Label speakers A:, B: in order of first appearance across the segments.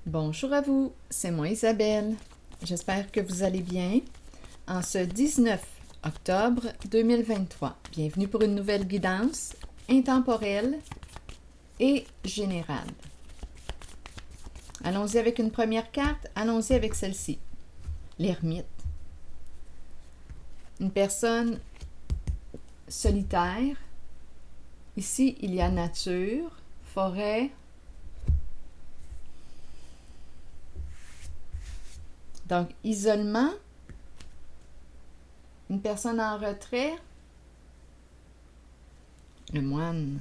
A: Bonjour à vous, c'est moi Isabelle. J'espère que vous allez bien. En ce 19 octobre 2023, bienvenue pour une nouvelle guidance intemporelle et générale. Allons-y avec une première carte, allons-y avec celle-ci, l'ermite. Une personne solitaire. Ici, il y a nature, forêt. Donc, isolement, une personne en retrait, le moine,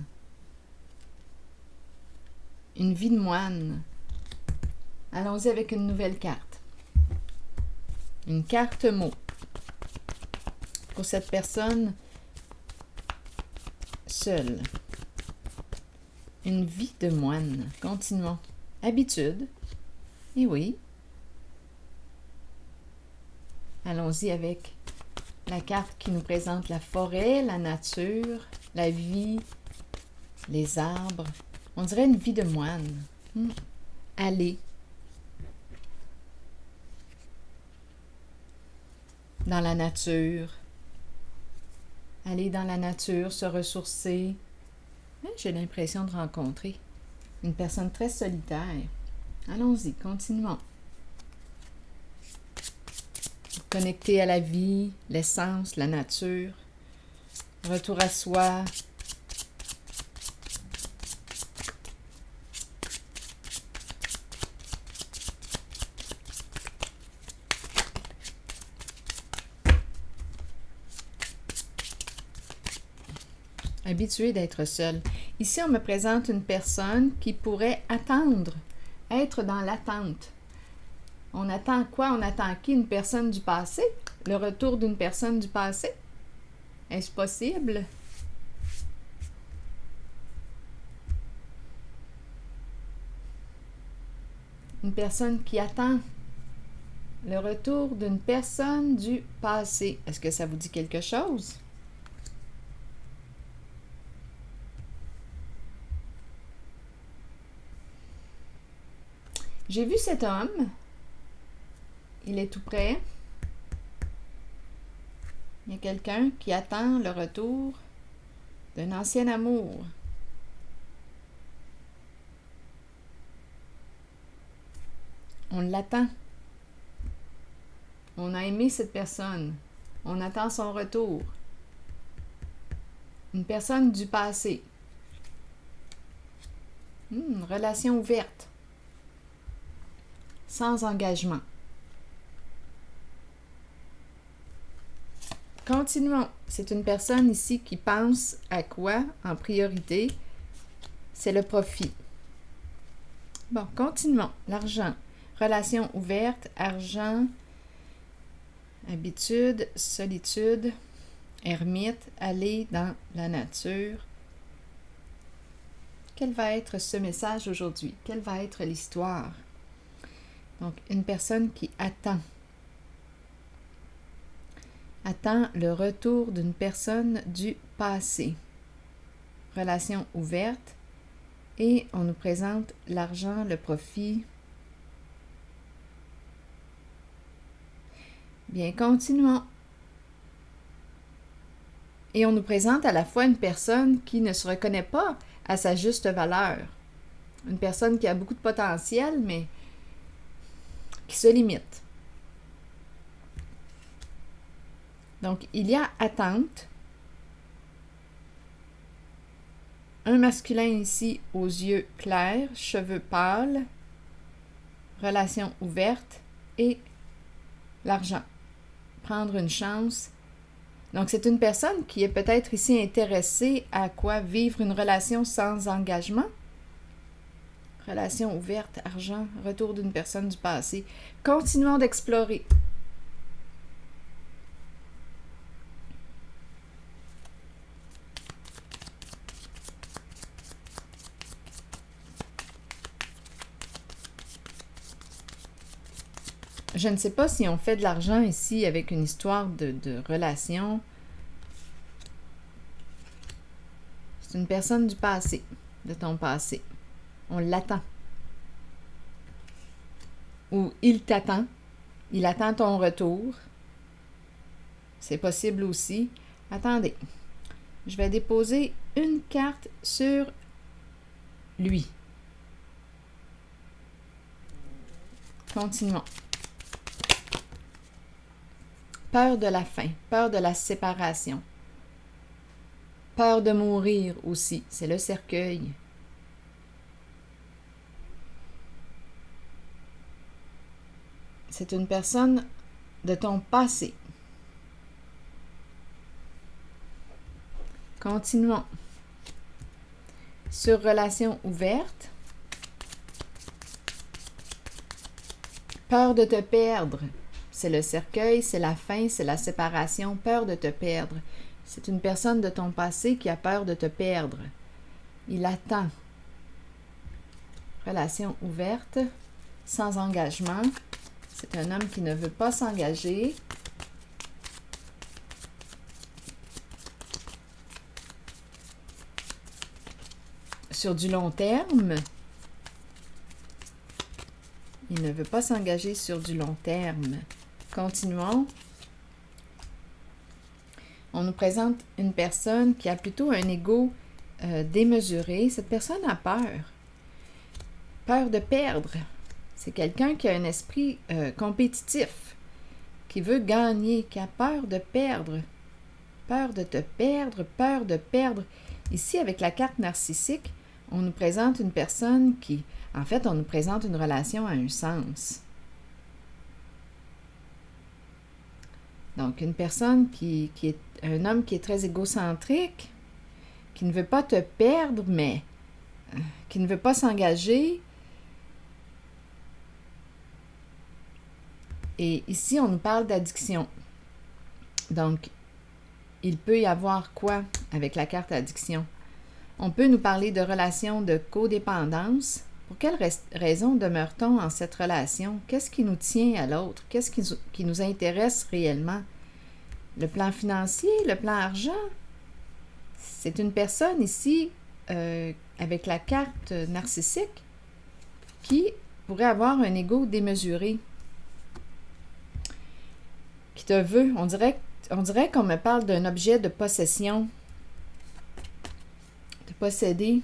A: une vie de moine. Allons-y avec une nouvelle carte. Une carte mot. Pour cette personne seule. Une vie de moine. Continuons. Habitude. Et oui. Allons-y avec la carte qui nous présente la forêt, la nature, la vie, les arbres. On dirait une vie de moine. Aller dans la nature. Aller dans la nature, se ressourcer. J'ai l'impression de rencontrer une personne très solitaire. Allons-y, continuons. Connecter à la vie, l'essence, la nature. Retour à soi. Habitué d'être seul. Ici, on me présente une personne qui pourrait attendre, être dans l'attente. On attend quoi? On attend qui? Une personne du passé? Le retour d'une personne du passé? Est-ce possible? Une personne qui attend le retour d'une personne du passé. Est-ce que ça vous dit quelque chose? J'ai vu cet homme. Il est tout près. Il y a quelqu'un qui attend le retour d'un ancien amour. On l'attend. On a aimé cette personne. On attend son retour. Une personne du passé. Relation ouverte. Sans engagement. Continuons. C'est une personne ici qui pense à quoi en priorité? C'est le profit. Bon, continuons. L'argent. Relation ouverte, argent, habitude, solitude, ermite, aller dans la nature. Quel va être ce message aujourd'hui? Quelle va être l'histoire? Donc, une personne qui attend. Attend le retour d'une personne du passé. Relation ouverte. Et on nous présente l'argent, le profit. Bien, continuons. Et on nous présente à la fois une personne qui ne se reconnaît pas à sa juste valeur. Une personne qui a beaucoup de potentiel, mais qui se limite. Donc, il y a attente. Un masculin ici aux yeux clairs, cheveux pâles, relation ouverte et l'argent. Prendre une chance. Donc, c'est une personne qui est peut-être ici intéressée à quoi? Vivre une relation sans engagement. Relation ouverte, argent, retour d'une personne du passé. Continuons d'explorer. Je ne sais pas si on fait de l'argent ici avec une histoire de relation. C'est une personne du passé, de ton passé. On l'attend. ou il t'attend. Il attend ton retour. C'est possible aussi. Attendez. Je vais déposer une carte sur lui. Continuons. Peur de la fin, peur de la séparation. Peur de mourir aussi, c'est le cercueil. C'est une personne de ton passé. Continuons. Sur relation ouverte. Peur de te perdre. C'est le cercueil, c'est la fin, c'est la séparation. Peur de te perdre. C'est une personne de ton passé qui a peur de te perdre. Il attend. Relation ouverte, sans engagement. C'est un homme qui ne veut pas s'engager. Sur du long terme. Il ne veut pas s'engager sur du long terme. Continuons. On nous présente une personne qui a plutôt un ego démesuré. Cette personne a peur. Peur de perdre. C'est quelqu'un qui a un esprit compétitif, qui veut gagner, qui a peur de perdre. Peur de te perdre, peur de perdre. Ici, avec la carte narcissique, on nous présente une personne qui... En fait, on nous présente une relation à un sens. Donc, une personne qui est un homme qui est très égocentrique, qui ne veut pas te perdre, mais qui ne veut pas s'engager. Et ici, on nous parle d'addiction. Donc, il peut y avoir quoi avec la carte addiction? On peut nous parler de relations de codépendance. Pour quelle raison demeure-t-on en cette relation? Qu'est-ce qui nous tient à l'autre? Qu'est-ce qui nous intéresse réellement? Le plan financier, le plan argent? C'est une personne ici, avec la carte narcissique, qui pourrait avoir un ego démesuré, qui te veut. On dirait qu'on me parle d'un objet de possession, de posséder,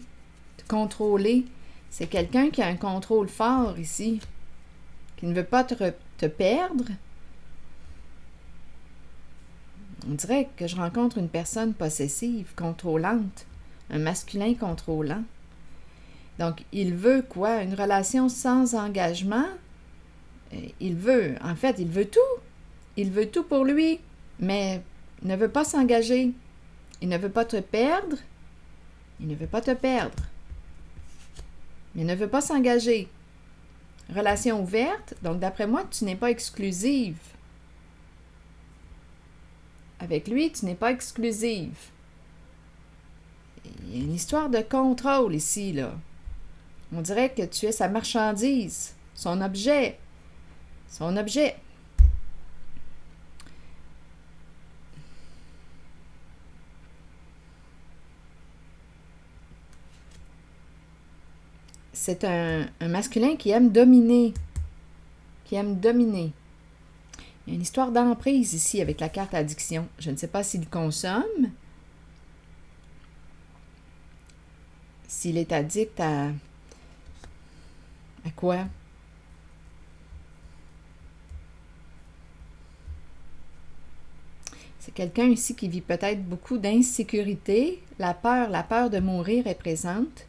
A: de contrôler. C'est quelqu'un qui a un contrôle fort ici, qui ne veut pas te perdre. On dirait que je rencontre une personne possessive, contrôlante, un masculin contrôlant. Donc, il veut quoi? Une relation sans engagement? Il veut tout. Il veut tout pour lui, mais il ne veut pas s'engager. Il ne veut pas te perdre. Il ne veut pas te perdre. Mais il ne veut pas s'engager. Relation ouverte, donc d'après moi, tu n'es pas exclusive. Avec lui, tu n'es pas exclusive. Il y a une histoire de contrôle ici, là. On dirait que tu es sa marchandise, son objet. Son objet. C'est un masculin qui aime dominer. Qui aime dominer. Il y a une histoire d'emprise ici avec la carte addiction. Je ne sais pas s'il consomme. S'il est addict à quoi? C'est quelqu'un ici qui vit peut-être beaucoup d'insécurité. La peur de mourir est présente.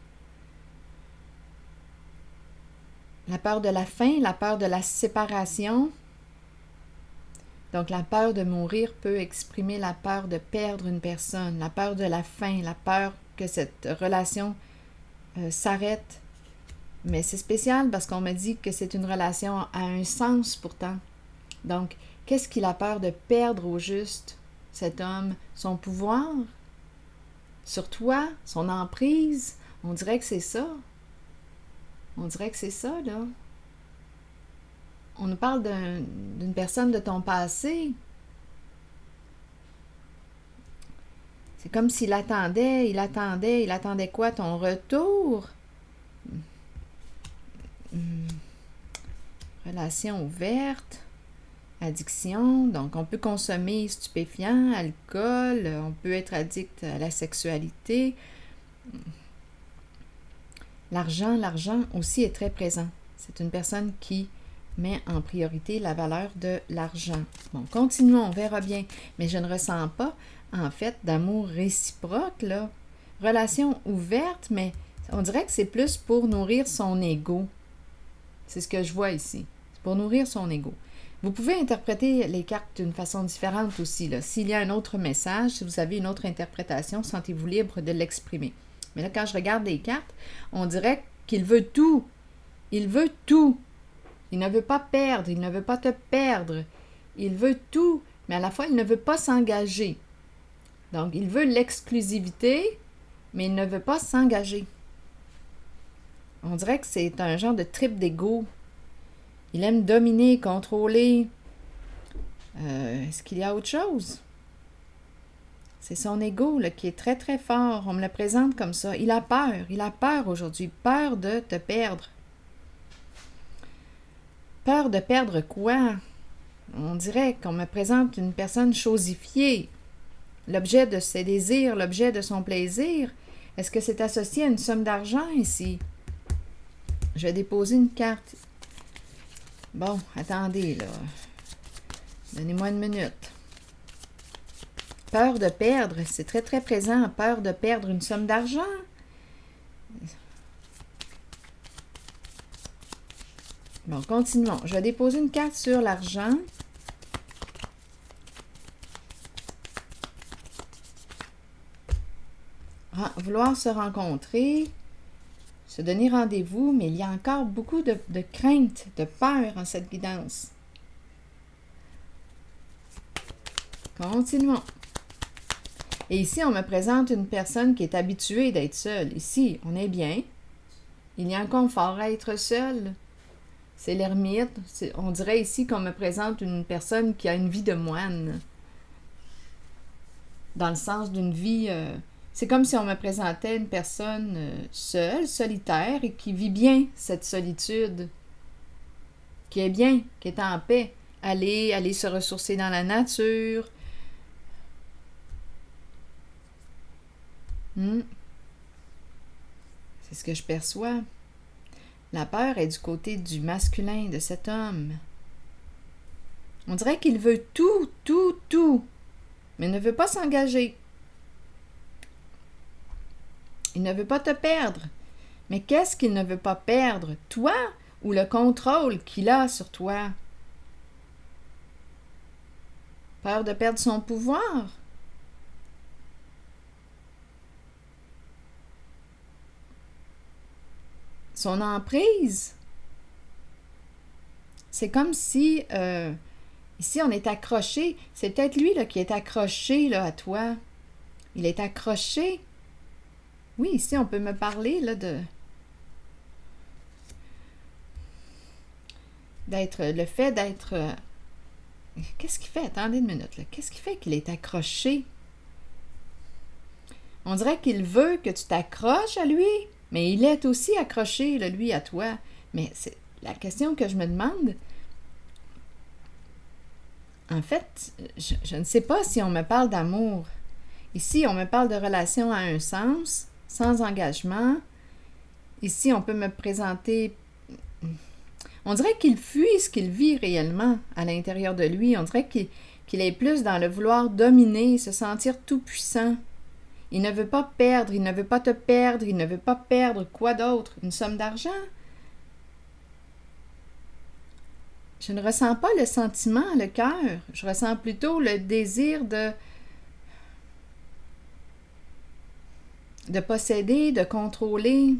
A: La peur de la fin, la peur de la séparation. Donc, la peur de mourir peut exprimer la peur de perdre une personne, la peur de la fin, la peur que cette relation s'arrête. Mais c'est spécial parce qu'on me dit que c'est une relation à un sens pourtant. Donc, qu'est-ce qu'il a peur de perdre au juste, cet homme? Son pouvoir sur toi, son emprise? On dirait que c'est ça. On dirait que c'est ça, là. On nous parle d'une personne de ton passé. C'est comme s'il attendait, il attendait quoi? Ton retour? Relation ouverte. Addiction, donc on peut consommer stupéfiants, alcool, on peut être addict à la sexualité. L'argent aussi est très présent. C'est une personne qui met en priorité la valeur de l'argent. Bon, continuons, on verra bien. Mais je ne ressens pas, en fait, d'amour réciproque, là. Relation ouverte, mais on dirait que c'est plus pour nourrir son ego. C'est ce que je vois ici. C'est pour nourrir son ego. Vous pouvez interpréter les cartes d'une façon différente aussi, là. S'il y a un autre message, si vous avez une autre interprétation, sentez-vous libre de l'exprimer. Mais là, quand je regarde les cartes, on dirait qu'il veut tout. Il veut tout. Il ne veut pas perdre, il ne veut pas te perdre. Il veut tout, mais à la fois, il ne veut pas s'engager. Donc, il veut l'exclusivité, mais il ne veut pas s'engager. On dirait que c'est un genre de trip d'ego. Il aime dominer, contrôler. Est-ce qu'il y a autre chose? C'est son ego là, qui est très, très fort. On me le présente comme ça. Il a peur aujourd'hui. Peur de te perdre. Peur de perdre quoi? On dirait qu'on me présente une personne chosifiée. L'objet de ses désirs, l'objet de son plaisir. Est-ce que c'est associé à une somme d'argent ici? Je vais déposer une carte. Bon, attendez, là. Donnez-moi une minute. Peur de perdre, c'est très, très présent. Peur de perdre une somme d'argent. Bon, continuons. Je vais déposer une carte sur l'argent. Vouloir se rencontrer, se donner rendez-vous, mais il y a encore beaucoup de crainte, de peur en cette guidance. Continuons. Et ici, on me présente une personne qui est habituée d'être seule. Ici, on est bien. Il y a un confort à être seul. C'est l'ermite. On dirait ici qu'on me présente une personne qui a une vie de moine. Dans le sens d'une vie... c'est comme si on me présentait une personne seule, solitaire, et qui vit bien cette solitude. Qui est bien, qui est en paix. Aller se ressourcer dans la nature. C'est ce que je perçois. La peur est du côté du masculin de cet homme. On dirait qu'il veut tout, tout, tout, mais ne veut pas s'engager. Il ne veut pas te perdre. Mais qu'est-ce qu'il ne veut pas perdre? Toi ou le contrôle qu'il a sur toi? Peur de perdre son pouvoir? Son emprise? C'est comme si, ici, on est accroché. C'est peut-être lui là, qui est accroché là, à toi. Il est accroché. Oui, ici, on peut me parler là, le fait d'être... qu'est-ce qu'il fait? Attendez une minute. Là. Qu'est-ce qui fait qu'il est accroché? On dirait qu'il veut que tu t'accroches à lui, mais il est aussi accroché, là, lui, à toi. Mais c'est la question que je me demande. En fait, je ne sais pas si on me parle d'amour. Ici, on me parle de relation à un sens, sans engagement. Ici, on peut me présenter... On dirait qu'il fuit ce qu'il vit réellement à l'intérieur de lui. On dirait qu'il est plus dans le vouloir dominer, se sentir tout-puissant. Il ne veut pas perdre, il ne veut pas te perdre, il ne veut pas perdre quoi d'autre? Une somme d'argent? Je ne ressens pas le sentiment, le cœur. Je ressens plutôt le désir de posséder, de contrôler.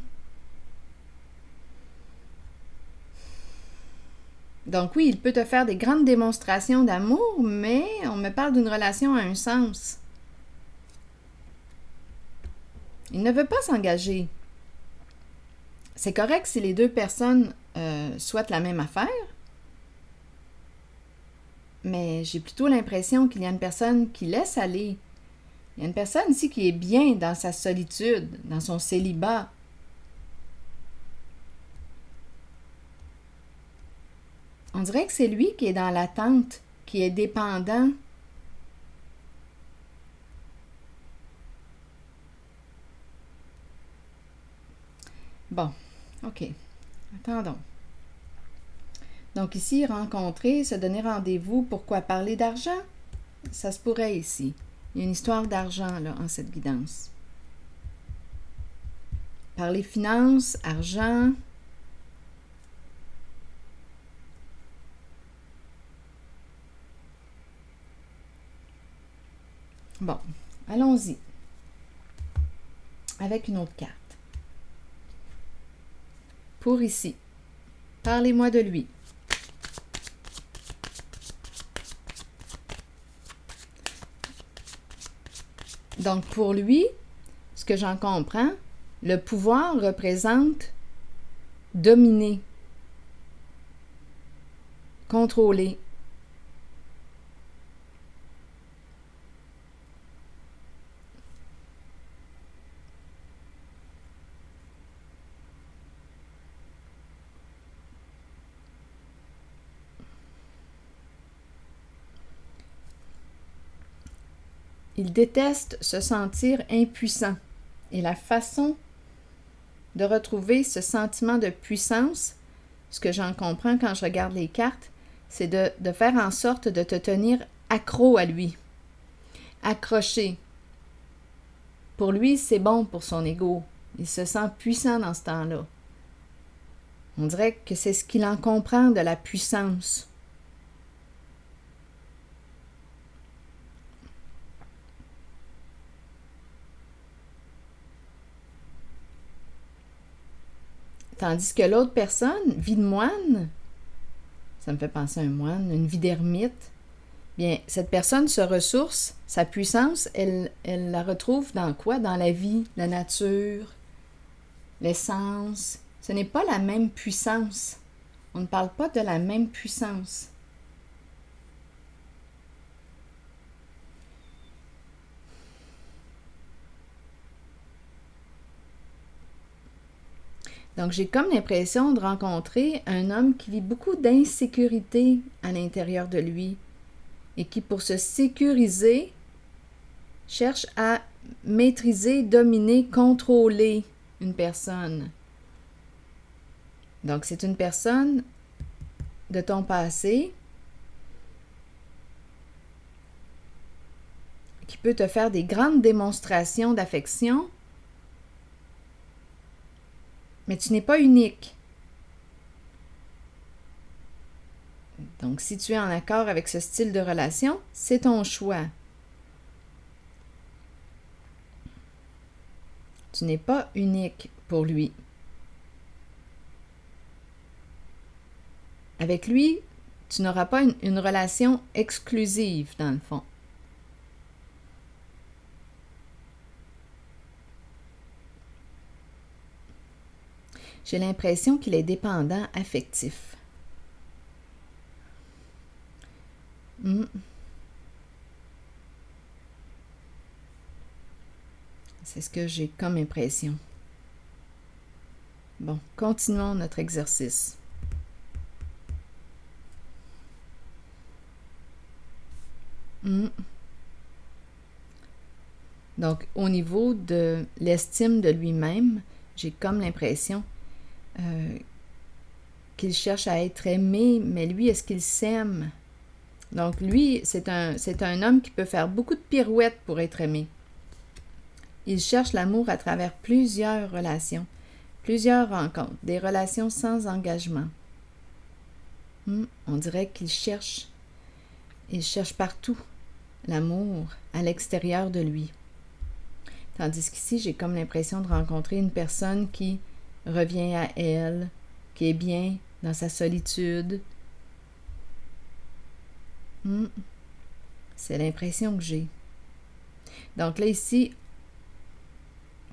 A: Donc oui, il peut te faire des grandes démonstrations d'amour, mais on me parle d'une relation à un sens. Il ne veut pas s'engager. C'est correct si les deux personnes souhaitent la même affaire, mais j'ai plutôt l'impression qu'il y a une personne qui laisse aller. Il y a une personne ici qui est bien dans sa solitude, dans son célibat. On dirait que c'est lui qui est dans l'attente, qui est dépendant. Bon, OK. Attendons. Donc ici, rencontrer, se donner rendez-vous. Pourquoi parler d'argent? Ça se pourrait ici. Il y a une histoire d'argent là en cette guidance. Parler finances, argent. Bon, allons-y. Avec une autre carte. Pour ici, parlez-moi de lui. Donc, pour lui, ce que j'en comprends, le pouvoir représente dominer, contrôler. Il déteste se sentir impuissant. Et la façon de retrouver ce sentiment de puissance, ce que j'en comprends quand je regarde les cartes, c'est de faire en sorte de te tenir accro à lui, accroché. Pour lui, c'est bon pour son ego. Il se sent puissant dans ce temps-là. On dirait que c'est ce qu'il en comprend de la puissance. Tandis que l'autre personne, vie de moine, ça me fait penser à un moine, une vie d'ermite, bien, cette personne se ressource, sa puissance, elle la retrouve dans quoi? Dans la vie, la nature, l'essence. Ce n'est pas la même puissance. On ne parle pas de la même puissance. Donc, j'ai comme l'impression de rencontrer un homme qui vit beaucoup d'insécurité à l'intérieur de lui et qui, pour se sécuriser, cherche à maîtriser, dominer, contrôler une personne. Donc, c'est une personne de ton passé qui peut te faire des grandes démonstrations d'affection, mais tu n'es pas unique. Donc, si tu es en accord avec ce style de relation, c'est ton choix. Tu n'es pas unique pour lui. Avec lui, tu n'auras pas une relation exclusive, dans le fond. J'ai l'impression qu'il est dépendant affectif. C'est ce que j'ai comme impression. Bon, continuons notre exercice. Donc, au niveau de l'estime de lui-même, j'ai comme l'impression qu'il cherche à être aimé, mais lui, est-ce qu'il s'aime? Donc, lui, c'est un homme qui peut faire beaucoup de pirouettes pour être aimé. Il cherche l'amour à travers plusieurs relations, plusieurs rencontres, des relations sans engagement. On dirait qu'il cherche partout l'amour à l'extérieur de lui. Tandis qu'ici, j'ai comme l'impression de rencontrer une personne qui revient à elle, qui est bien dans sa solitude. C'est l'impression que j'ai. Donc là, ici,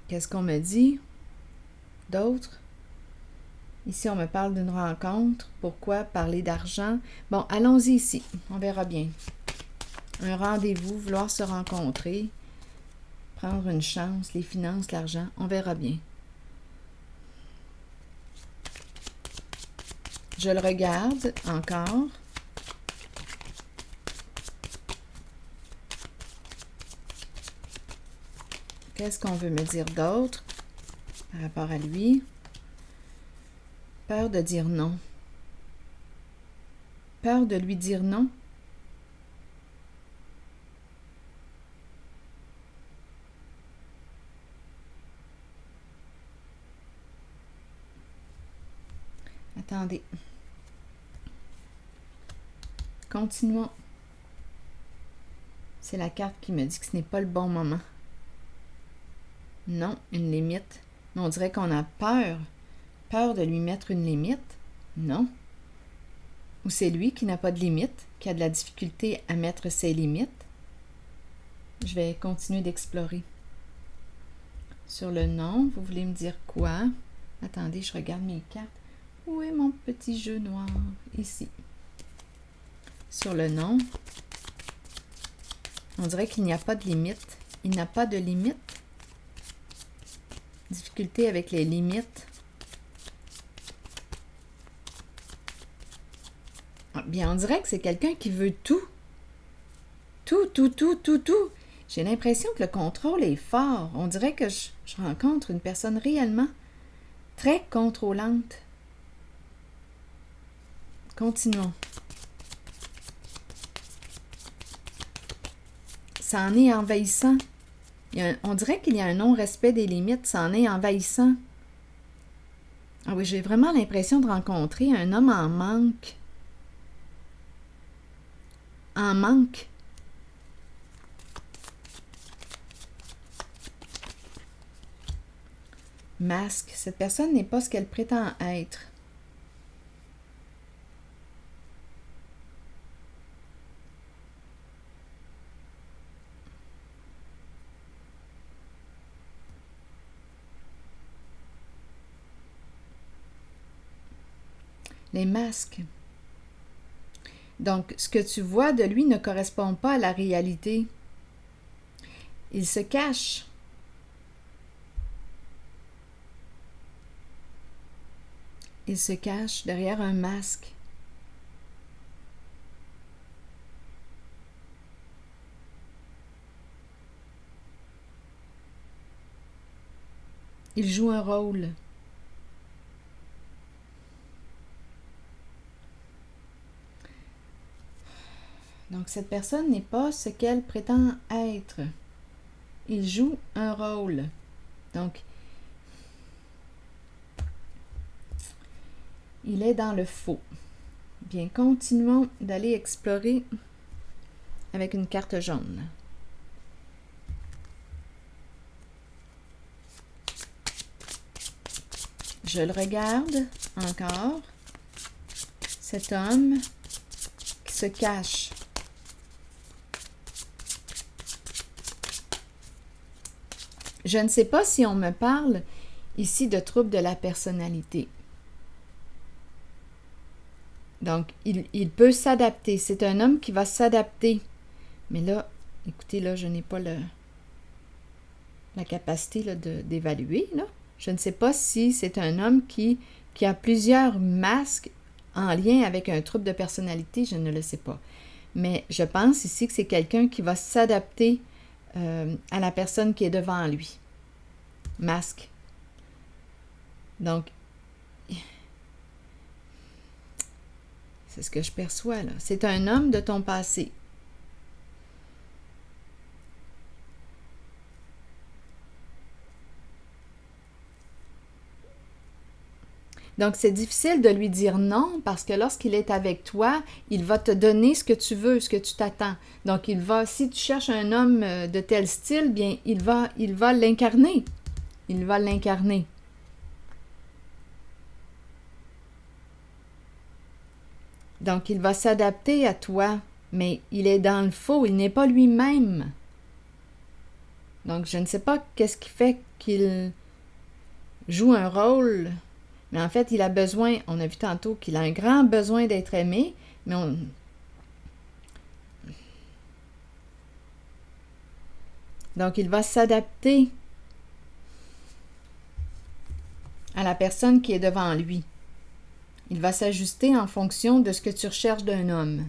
A: qu'est-ce qu'on me dit d'autre? Ici, on me parle d'une rencontre. Pourquoi parler d'argent? Bon, allons-y ici. On verra bien. Un rendez-vous, vouloir se rencontrer, prendre une chance, les finances, l'argent. On verra bien. Je le regarde encore. Qu'est-ce qu'on veut me dire d'autre par rapport à lui? Peur de dire non. Peur de lui dire non. Attendez. Continuons. C'est la carte qui me dit que ce n'est pas le bon moment. Non, une limite. Mais on dirait qu'on a peur. Peur de lui mettre une limite. Non. Ou c'est lui qui n'a pas de limite, qui a de la difficulté à mettre ses limites. Je vais continuer d'explorer. Sur le non, vous voulez me dire quoi? Attendez, je regarde mes cartes. Où est mon petit jeu noir? Ici. Sur le non, on dirait qu'il n'y a pas de limite. Il n'a pas de limite. Difficulté avec les limites. Bien, on dirait que c'est quelqu'un qui veut tout. Tout. J'ai l'impression que le contrôle est fort. On dirait que je rencontre une personne réellement très contrôlante. Continuons. Ça en est envahissant. On dirait qu'il y a un non-respect des limites. Ça en est envahissant. Ah oui, j'ai vraiment l'impression de rencontrer un homme en manque. En manque. Masque. Cette personne n'est pas ce qu'elle prétend être. Les masques. Donc, ce que tu vois de lui ne correspond pas à la réalité. Il se cache. Il se cache derrière un masque. Il joue un rôle. Donc, cette personne n'est pas ce qu'elle prétend être. Il joue un rôle. Donc, il est dans le faux. Bien, continuons d'aller explorer avec une carte jaune. Je le regarde encore. Cet homme qui se cache. Je ne sais pas si on me parle ici de troubles de la personnalité. Donc, il peut s'adapter. C'est un homme qui va s'adapter. Mais là, écoutez, là, je n'ai pas la capacité là, d'évaluer. Là. Je ne sais pas si c'est un homme qui a plusieurs masques en lien avec un trouble de personnalité. Je ne le sais pas. Mais je pense ici que c'est quelqu'un qui va s'adapter à la personne qui est devant lui. Masque. Donc, c'est ce que je perçois là. C'est un homme de ton passé. Donc, c'est difficile de lui dire non parce que lorsqu'il est avec toi, il va te donner ce que tu veux, ce que tu t'attends. Donc, si tu cherches un homme de tel style, bien, il va l'incarner. Il va l'incarner. Donc, il va s'adapter à toi, mais il est dans le faux, il n'est pas lui-même. Donc, je ne sais pas qu'est-ce qui fait qu'il joue un rôle. Mais en fait, il a besoin, on a vu tantôt qu'il a un grand besoin d'être aimé, mais donc, il va s'adapter à la personne qui est devant lui. Il va s'ajuster en fonction de ce que tu recherches d'un homme.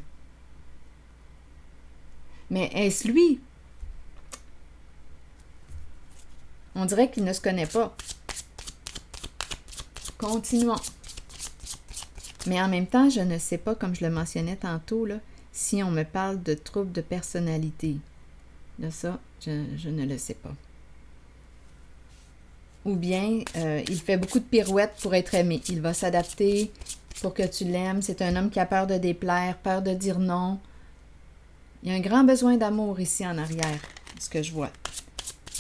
A: Mais est-ce lui? On dirait qu'il ne se connaît pas. Continuons. Mais en même temps, je ne sais pas, comme je le mentionnais tantôt, là, si on me parle de troubles de personnalité. De ça, je ne le sais pas. Ou bien, il fait beaucoup de pirouettes pour être aimé. Il va s'adapter pour que tu l'aimes. C'est un homme qui a peur de déplaire, peur de dire non. Il y a un grand besoin d'amour ici en arrière, ce que je vois,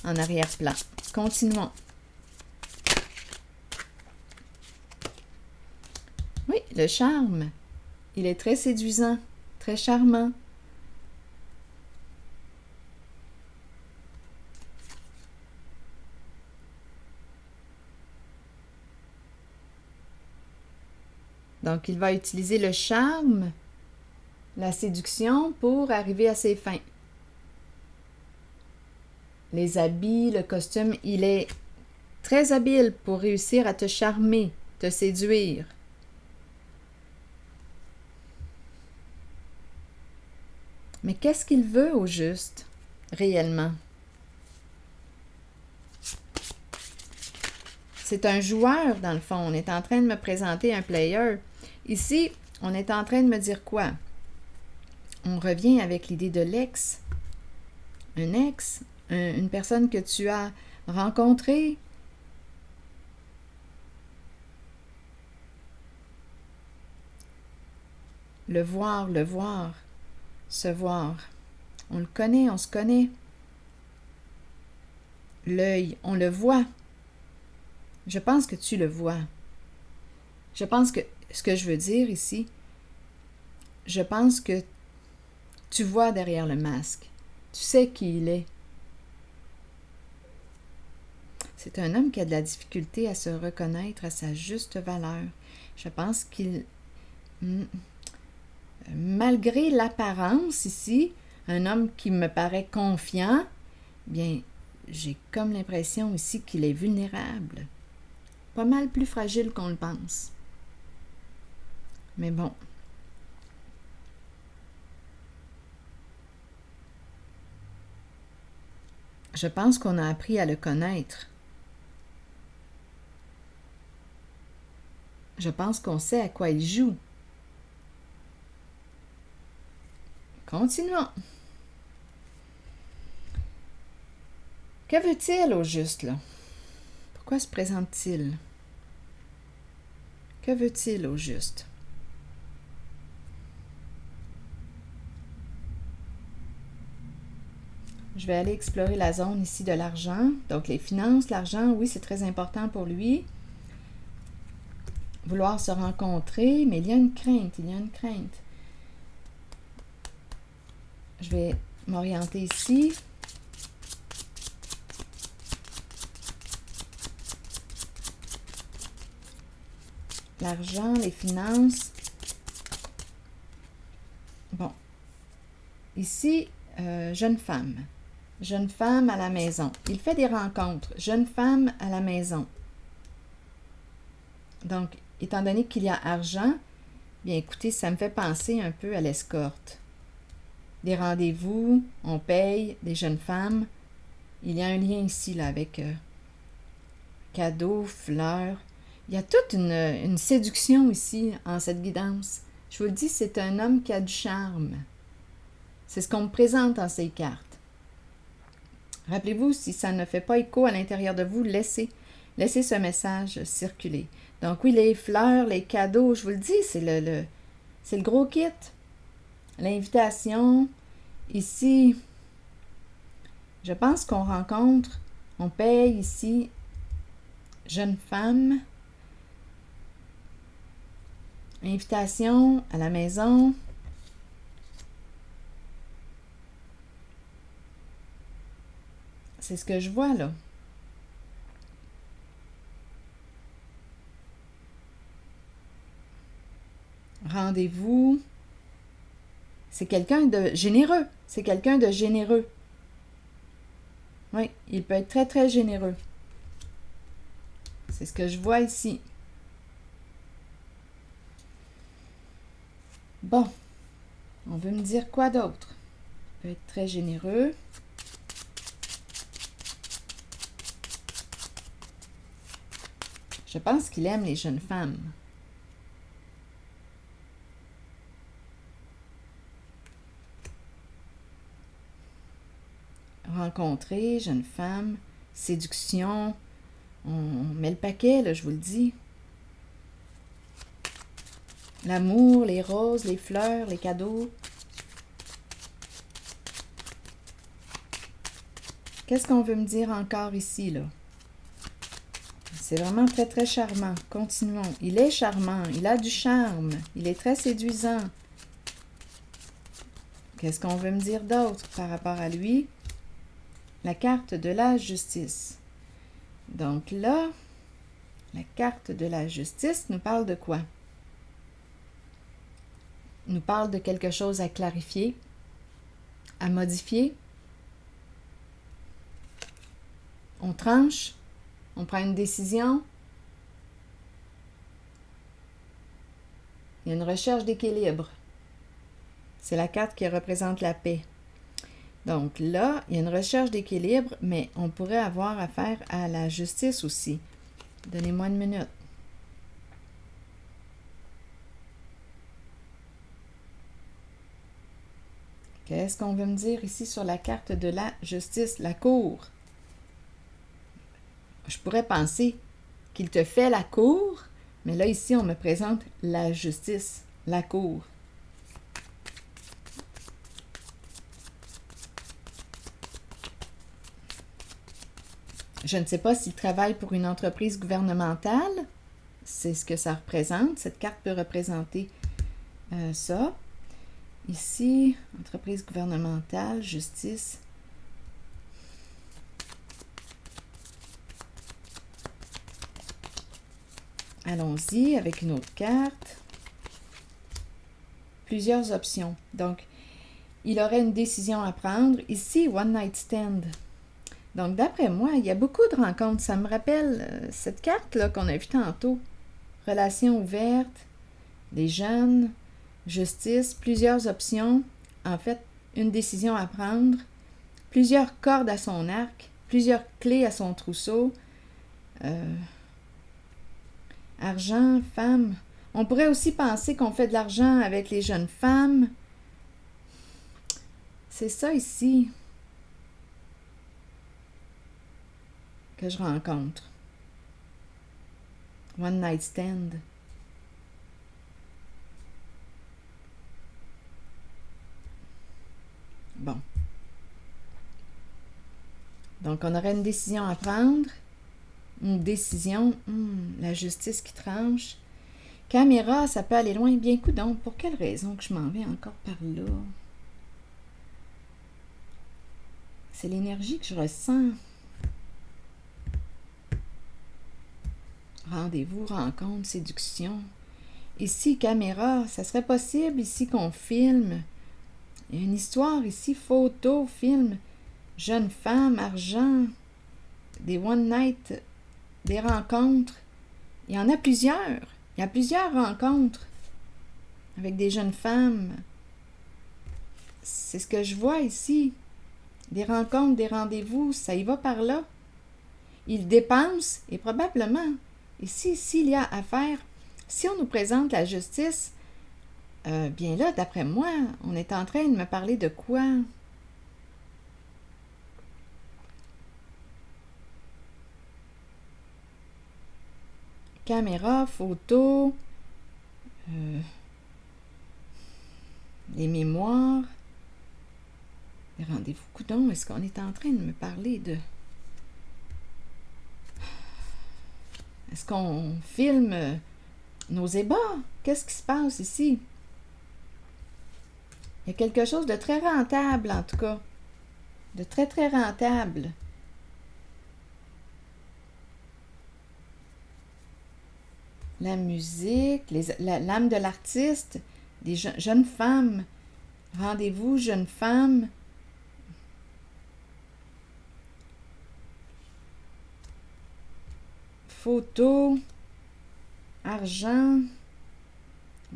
A: en arrière-plan. Continuons. Oui, le charme. Il est très séduisant, très charmant. Donc, il va utiliser le charme, la séduction pour arriver à ses fins. Les habits, le costume, il est très habile pour réussir à te charmer, te séduire. Mais qu'est-ce qu'il veut au juste, réellement? C'est un joueur, dans le fond. On est en train de me présenter un player. Ici, on est en train de me dire quoi? On revient avec l'idée de l'ex. Un ex, une personne que tu as rencontrée. Le voir, se voir. On le connaît, on se connaît. L'œil, on le voit. Je pense que tu le vois. Je pense que ce que je veux dire ici, je pense que tu vois derrière le masque. Tu sais qui il est. C'est un homme qui a de la difficulté à se reconnaître à sa juste valeur. Je pense qu'il, malgré l'apparence ici, un homme qui me paraît confiant, bien, j'ai comme l'impression ici qu'il est vulnérable. Pas mal plus fragile qu'on le pense. Mais bon. Je pense qu'on a appris à le connaître. Je pense qu'on sait à quoi il joue. Continuons. Que veut-il au juste, là? Pourquoi se présente-t-il? Que veut-il au juste? Je vais aller explorer la zone ici de l'argent. Donc, les finances, l'argent, oui, c'est très important pour lui. Vouloir se rencontrer, mais il y a une crainte, Je vais m'orienter ici. L'argent, les finances. Bon. Ici, jeune femme. Jeune femme à la maison. Il fait des rencontres. Jeune femme à la maison. Donc, étant donné qu'il y a argent, bien écoutez, ça me fait penser un peu à l'escorte. Des rendez-vous, on paye, des jeunes femmes. Il y a un lien ici là, avec cadeaux, fleurs. Il y a toute une séduction ici en cette guidance. Je vous le dis, c'est un homme qui a du charme. C'est ce qu'on me présente en ces cartes. Rappelez-vous, si ça ne fait pas écho à l'intérieur de vous, laissez ce message circuler. Donc oui, les fleurs, les cadeaux, je vous le dis, c'est le gros kit. L'invitation, ici, je pense qu'on rencontre, on paye ici, jeune femme, invitation à la maison. C'est ce que je vois là. Rendez-vous. C'est quelqu'un de généreux. C'est quelqu'un de généreux. Oui, il peut être très, très généreux. C'est ce que je vois ici. Bon, on veut me dire quoi d'autre? Peut être très généreux. Je pense qu'il aime les jeunes femmes. Rencontrer, jeune femme, séduction. On met le paquet, là, je vous le dis. L'amour, les roses, les fleurs, les cadeaux. Qu'est-ce qu'on veut me dire encore ici, là? C'est vraiment très, très charmant. Continuons. Il est charmant. Il a du charme. Il est très séduisant. Qu'est-ce qu'on veut me dire d'autre par rapport à lui? La carte de la justice. Donc là, la carte de la justice nous parle de quoi? Nous parle de quelque chose à clarifier, à modifier. On tranche, on prend une décision. Il y a une recherche d'équilibre. C'est la carte qui représente la paix. Donc là, il y a une recherche d'équilibre, mais on pourrait avoir affaire à la justice aussi. Donnez-moi une minute. Qu'est-ce qu'on veut me dire ici sur la carte de la justice? La cour. Je pourrais penser qu'il te fait la cour, mais là, ici, on me présente la justice, la cour. Je ne sais pas s'il travaille pour une entreprise gouvernementale. C'est ce que ça représente. Cette carte peut représenter ça. Ici, entreprise gouvernementale, justice. Allons-y avec une autre carte. Plusieurs options. Donc, il aurait une décision à prendre. Ici, One Night Stand. Donc, d'après moi, il y a beaucoup de rencontres. Ça me rappelle cette carte-là qu'on a vue tantôt. Relations ouvertes, les jeunes, justice, plusieurs options. En fait, une décision à prendre, plusieurs cordes à son arc, plusieurs clés à son trousseau. Argent, femme. On pourrait aussi penser qu'on fait de l'argent avec les jeunes femmes. C'est ça ici que je rencontre. One night stand. Bon. Donc, on aurait une décision à prendre. Une décision, la justice qui tranche. Caméra, ça peut aller loin. Bien coudonc, pour quelle raison que je m'en vais encore par là? C'est l'énergie que je ressens. Rendez-vous, rencontre, séduction. Ici, caméra, ça serait possible ici qu'on filme. Il y a une histoire ici, photo, film, jeune femme, argent, des one night, des rencontres. Il y en a plusieurs. Il y a plusieurs rencontres avec des jeunes femmes. C'est ce que je vois ici. Des rencontres, des rendez-vous, ça y va par là. Il dépense et probablement, ici, s'il y a affaire, si on nous présente la justice, bien là, d'après moi, on est en train de me parler de quoi? Caméra, photo, les mémoires, les rendez-vous. Coudon, est-ce qu'on est en train de me parler de... Est-ce qu'on filme nos ébats? Qu'est-ce qui se passe ici? Il y a quelque chose de très rentable, en tout cas. De très, très rentable. La musique, l'âme de l'artiste, des jeunes femmes. Rendez-vous, jeunes femmes. Photos, argent,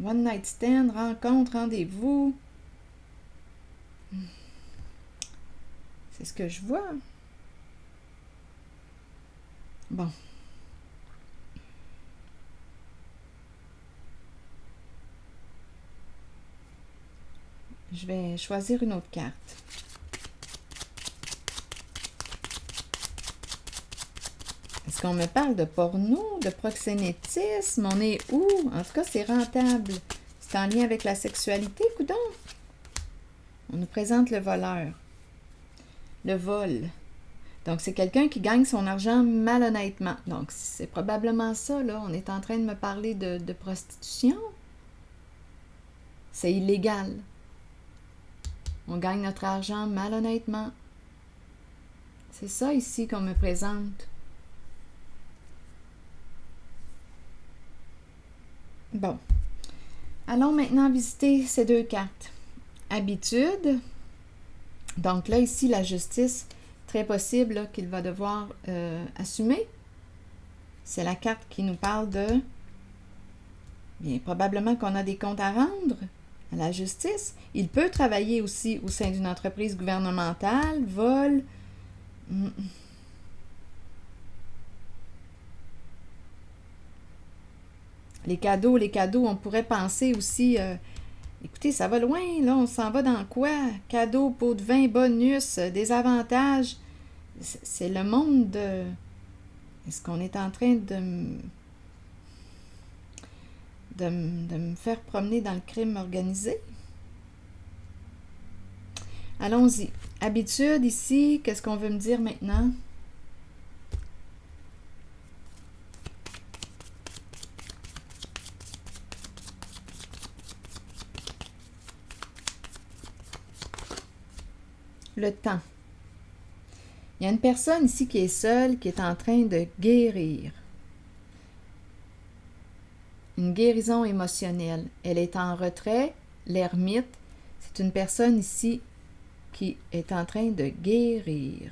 A: One night stand, rencontre, rendez-vous. C'est ce que je vois. Bon. Je vais choisir une autre carte. Est-ce qu'on me parle de porno, de proxénétisme? On est où? En tout cas, c'est rentable. C'est en lien avec la sexualité, coudonc. On nous présente le voleur. Le vol. Donc, c'est quelqu'un qui gagne son argent malhonnêtement. Donc, c'est probablement ça, là. On est en train de me parler de prostitution. C'est illégal. On gagne notre argent malhonnêtement. C'est ça ici qu'on me présente. Bon. Allons maintenant visiter ces deux cartes. Habitude. Donc là, ici, la justice, très possible qu'il va devoir assumer. C'est la carte qui nous parle de... Bien, probablement qu'on a des comptes à rendre à la justice. Il peut travailler aussi au sein d'une entreprise gouvernementale, vol. Les cadeaux, on pourrait penser aussi... écoutez, ça va loin, là, on s'en va dans quoi? Cadeaux, pots de vin, bonus, des avantages. C'est le monde de... Est-ce qu'on est en train de me faire promener dans le crime organisé? Allons-y. Habitude ici, qu'est-ce qu'on veut me dire maintenant? Le temps. Il y a une personne ici qui est seule, qui est en train de guérir. Une guérison émotionnelle. Elle est en retrait, l'ermite. C'est une personne ici qui est en train de guérir.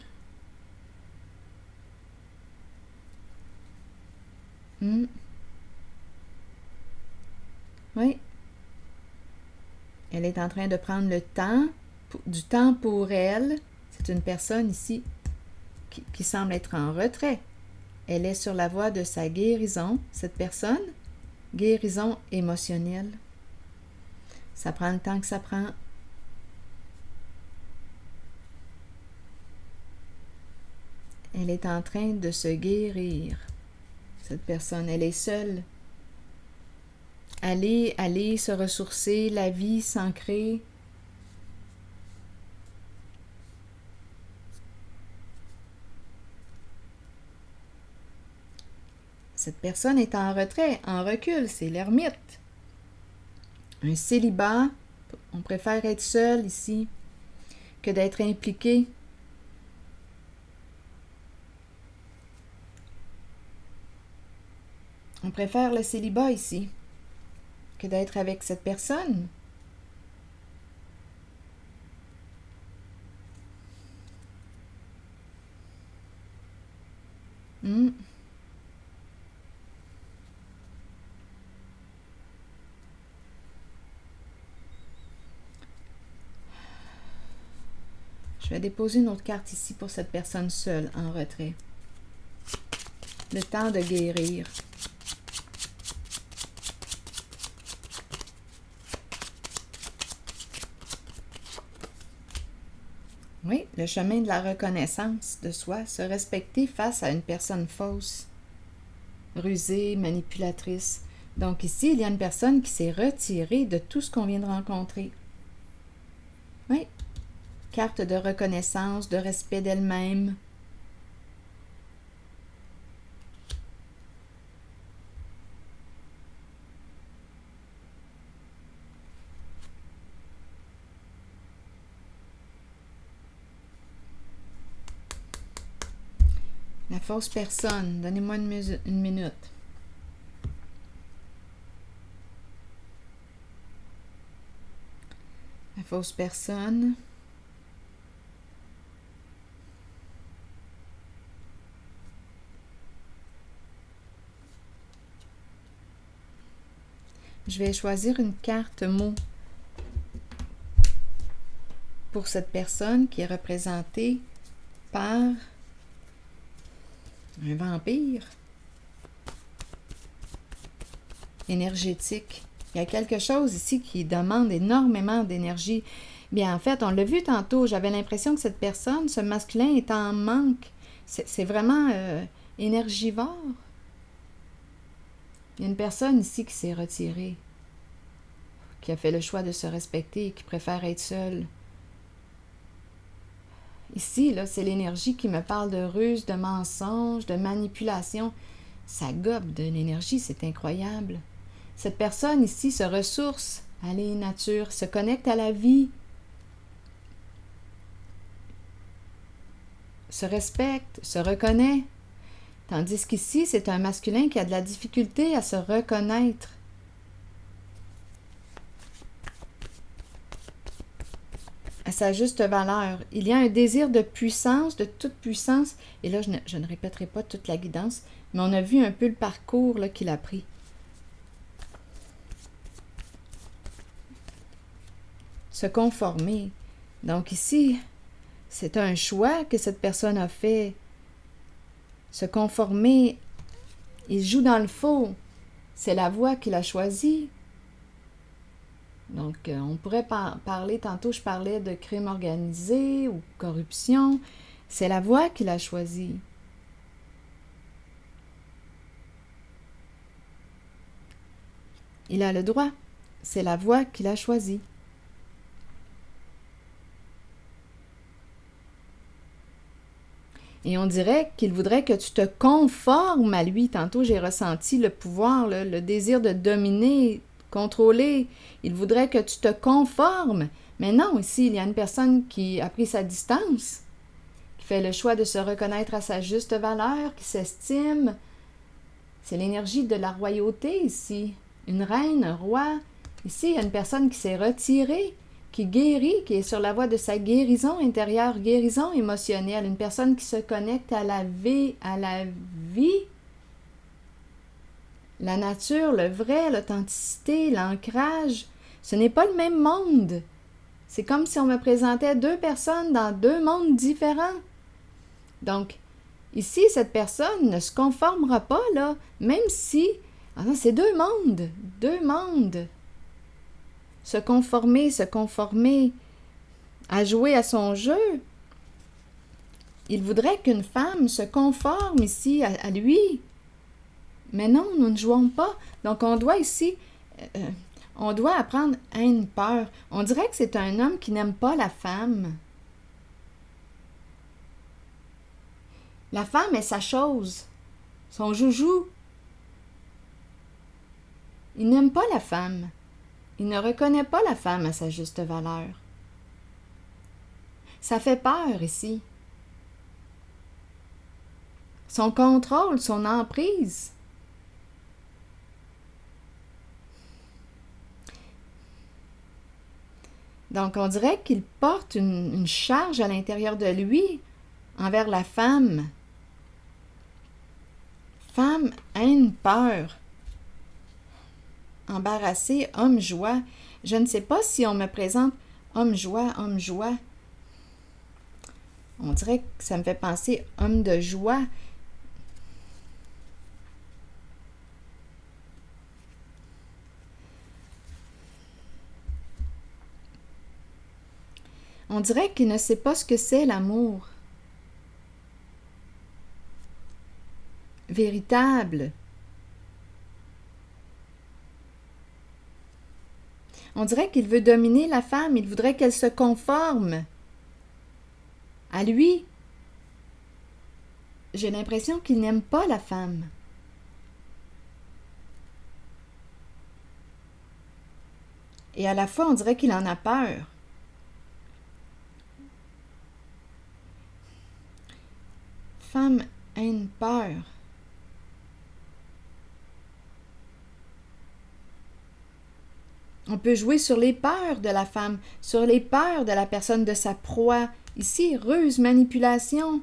A: Oui. Elle est en train de prendre le temps, du temps pour elle. C'est une personne ici qui semble être en retrait. Elle est sur la voie de sa guérison, cette personne. Guérison émotionnelle. Ça prend le temps que ça prend. Elle est en train de se guérir. Cette personne, elle est seule. Aller se ressourcer, la vie s'ancrer. Cette personne est en retrait, en recul, c'est l'ermite. Un célibat, on préfère être seul ici que d'être impliqué. On préfère le célibat ici que d'être avec cette personne. Je vais déposer une autre carte ici pour cette personne seule en retrait. Le temps de guérir. Oui, le chemin de la reconnaissance de soi, se respecter face à une personne fausse, rusée, manipulatrice. Donc ici, il y a une personne qui s'est retirée de tout ce qu'on vient de rencontrer. Oui, carte de reconnaissance, de respect d'elle-même. La fausse personne, donnez-moi une minute. La fausse personne. je vais choisir une carte mot pour cette personne qui est représentée par un vampire énergétique. Il y a quelque chose ici qui demande énormément d'énergie. Bien, en fait, on l'a vu tantôt, j'avais l'impression que cette personne, ce masculin, est en manque. C'est vraiment énergivore. Il y a une personne ici qui s'est retirée, qui a fait le choix de se respecter, qui préfère être seule. Ici, là, c'est l'énergie qui me parle de ruse, de mensonge, de manipulation. Ça gobe de l'énergie, c'est incroyable. Cette personne ici se ressource à la nature, se connecte à la vie, se respecte, se reconnaît. Tandis qu'ici, c'est un masculin qui a de la difficulté à se reconnaître. À sa juste valeur. Il y a un désir de puissance, de toute puissance. Et là, je ne répéterai pas toute la guidance, mais on a vu un peu le parcours là, qu'il a pris. Se conformer. Donc ici, c'est un choix que cette personne a fait. Se conformer, il joue dans le faux. C'est la voie qu'il a choisie. Donc, on pourrait parler, tantôt je parlais de crime organisé ou corruption. C'est la voie qu'il a choisie. Il a le droit. C'est la voie qu'il a choisie. Et on dirait qu'il voudrait que tu te conformes à lui. Tantôt, j'ai ressenti le pouvoir, le désir de dominer, contrôler. Il voudrait que tu te conformes. Mais non, ici, il y a une personne qui a pris sa distance, qui fait le choix de se reconnaître à sa juste valeur, qui s'estime. C'est l'énergie de la royauté ici. Une reine, un roi. Ici, il y a une personne qui s'est retirée, qui guérit, qui est sur la voie de sa guérison intérieure, guérison émotionnelle, une personne qui se connecte à la vie, la nature, le vrai, l'authenticité, l'ancrage. Ce n'est pas le même monde. C'est comme si on me présentait deux personnes dans deux mondes différents. Donc, ici, cette personne ne se conformera pas, là, même si... Ah non, c'est deux mondes. Se conformer, à jouer à son jeu. Il voudrait qu'une femme se conforme ici à lui. Mais non, nous ne jouons pas. Donc, on doit ici, on doit apprendre à une peur. On dirait que c'est un homme qui n'aime pas la femme. La femme est sa chose, son joujou. Il n'aime pas la femme. Il ne reconnaît pas la femme à sa juste valeur. Ça fait peur ici. Son contrôle, son emprise. Donc, on dirait qu'il porte une charge à l'intérieur de lui envers la femme. Femme, haine, peur. Embarrassé, homme joie. Je ne sais pas si on me présente homme joie. On dirait que ça me fait penser homme de joie. On dirait qu'il ne sait pas ce que c'est l'amour. Véritable. On dirait qu'il veut dominer la femme, il voudrait qu'elle se conforme à lui. J'ai l'impression qu'il n'aime pas la femme. Et à la fois, on dirait qu'il en a peur. Femme, haine, peur. On peut jouer sur les peurs de la femme, sur les peurs de la personne, de sa proie. Ici, ruse, manipulation.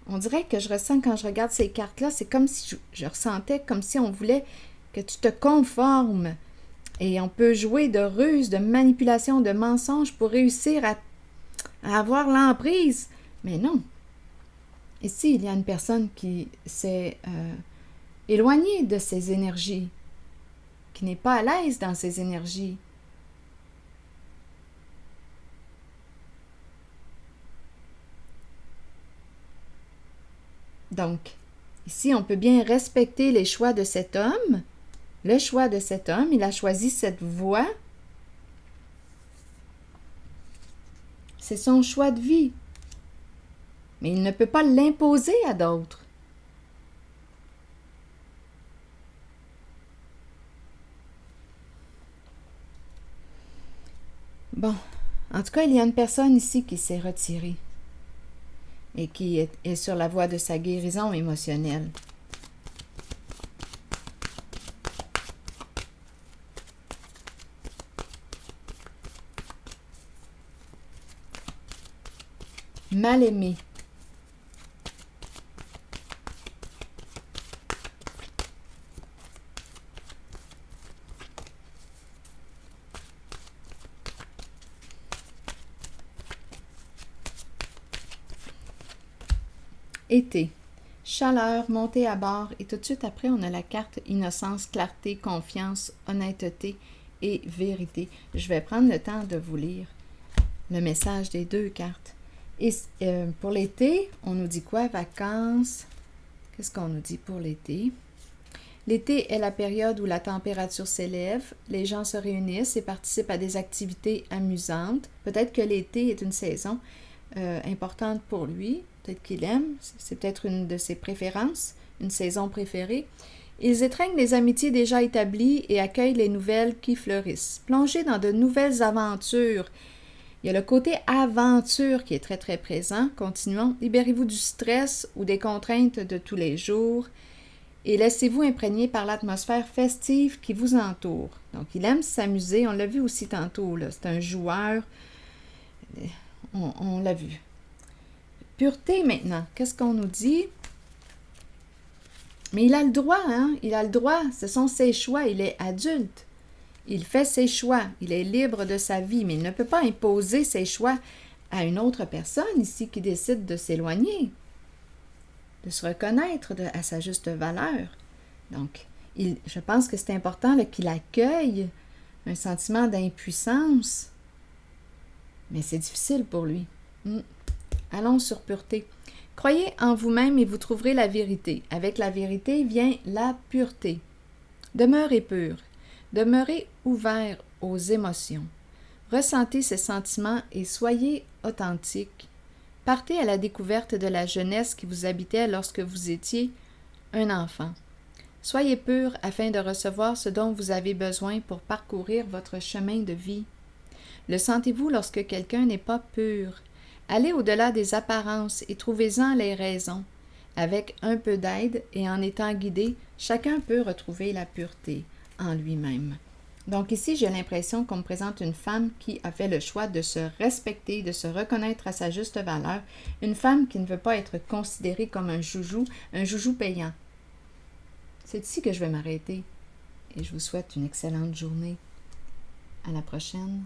A: On dirait que je ressens quand je regarde ces cartes-là, c'est comme si je ressentais comme si on voulait que tu te conformes. Et on peut jouer de ruse, de manipulation, de mensonge pour réussir à avoir l'emprise. Mais non. Ici, il y a une personne qui s'est éloignée de ses énergies, qui n'est pas à l'aise dans ses énergies. Donc, ici, on peut bien respecter les choix de cet homme. Le choix de cet homme, il a choisi cette voie. C'est son choix de vie. Mais il ne peut pas l'imposer à d'autres. Bon, en tout cas, il y a une personne ici qui s'est retirée et qui est sur la voie de sa guérison émotionnelle. Mal aimé. Été. Chaleur, montée à bord et tout de suite après, on a la carte innocence, clarté, confiance, honnêteté et vérité. Je vais prendre le temps de vous lire le message des deux cartes. Et pour l'été, on nous dit quoi? Vacances. Qu'est-ce qu'on nous dit pour l'été? L'été est la période où la température s'élève, les gens se réunissent et participent à des activités amusantes. Peut-être que l'été est une saison importante pour lui. Peut-être qu'il aime, c'est peut-être une de ses préférences, une saison préférée. Ils étreignent les amitiés déjà établies et accueillent les nouvelles qui fleurissent. Plongez dans de nouvelles aventures. Il y a le côté aventure qui est très, très présent. Continuons. Libérez-vous du stress ou des contraintes de tous les jours et laissez-vous imprégner par l'atmosphère festive qui vous entoure. Donc, il aime s'amuser. On l'a vu aussi tantôt, là. C'est un joueur. On l'a vu. Pureté maintenant, qu'est-ce qu'on nous dit? Mais il a le droit, hein? Il a le droit, ce sont ses choix, il est adulte. Il fait ses choix, il est libre de sa vie, mais il ne peut pas imposer ses choix à une autre personne ici qui décide de s'éloigner, de se reconnaître à sa juste valeur. Donc, je pense que c'est important qu'il accueille un sentiment d'impuissance, mais c'est difficile pour lui. Allons sur pureté. Croyez en vous-même et vous trouverez la vérité. Avec la vérité vient la pureté. Demeurez pur. Demeurez ouvert aux émotions. Ressentez ces sentiments et soyez authentique. Partez à la découverte de la jeunesse qui vous habitait lorsque vous étiez un enfant. Soyez pur afin de recevoir ce dont vous avez besoin pour parcourir votre chemin de vie. Le sentez-vous lorsque quelqu'un n'est pas pur? Allez au-delà des apparences et trouvez-en les raisons. Avec un peu d'aide et en étant guidé, chacun peut retrouver la pureté en lui-même. Donc ici, j'ai l'impression qu'on me présente une femme qui a fait le choix de se respecter, de se reconnaître à sa juste valeur, une femme qui ne veut pas être considérée comme un joujou payant. C'est ici que je vais m'arrêter et je vous souhaite une excellente journée. À la prochaine.